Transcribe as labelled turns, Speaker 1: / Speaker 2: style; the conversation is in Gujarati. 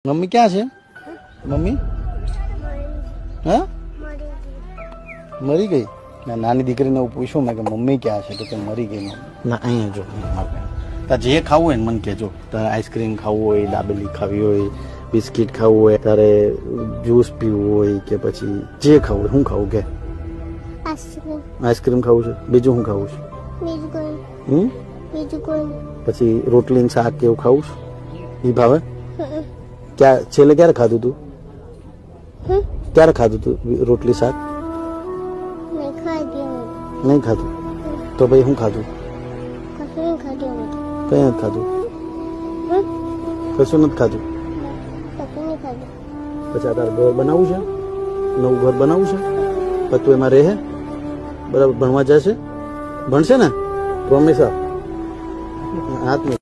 Speaker 1: મમ્મી ક્યાં છે? મમ્મી હા મરી ગઈ. નાની દીકરીને હું પૂછું મેં કે મમ્મી ક્યાં છે તો કે મરી ગઈ. ના અહીંયા જો તારે જે ખાવું હોય ને મને કહેજો. તારે આઈસ્ક્રીમ ખાવું હોય, દાબેલી ખાવી હોય, બિસ્કિટ ખાવું હોય, તારે જ્યુસ પીવું હોય કે પછી જે ખાવું હોય. શું ખાવું કે? આઈસ્ક્રીમ ખાવું છે. બીજું શું ખાવું છે? પછી રોટલી ને શાક કેવું ખાવું છે? એ ભાવે? ક્યાં છેલ્લે ક્યારે ખાધું તું? ક્યારે ખાધું તું રોટલી શાક? નહીં ખાધું. તો ભાઈ શું ખાધું? કઈ નથી ખાધું. કશું નથી ખાધું. પછી તારે ઘર બનાવવું છે? નવું ઘર બનાવવું છે? પછી તું એમાં રહે? બરાબર ભણવા જશે? ભણશે ને? પ્રોમિસ આપ. હાથ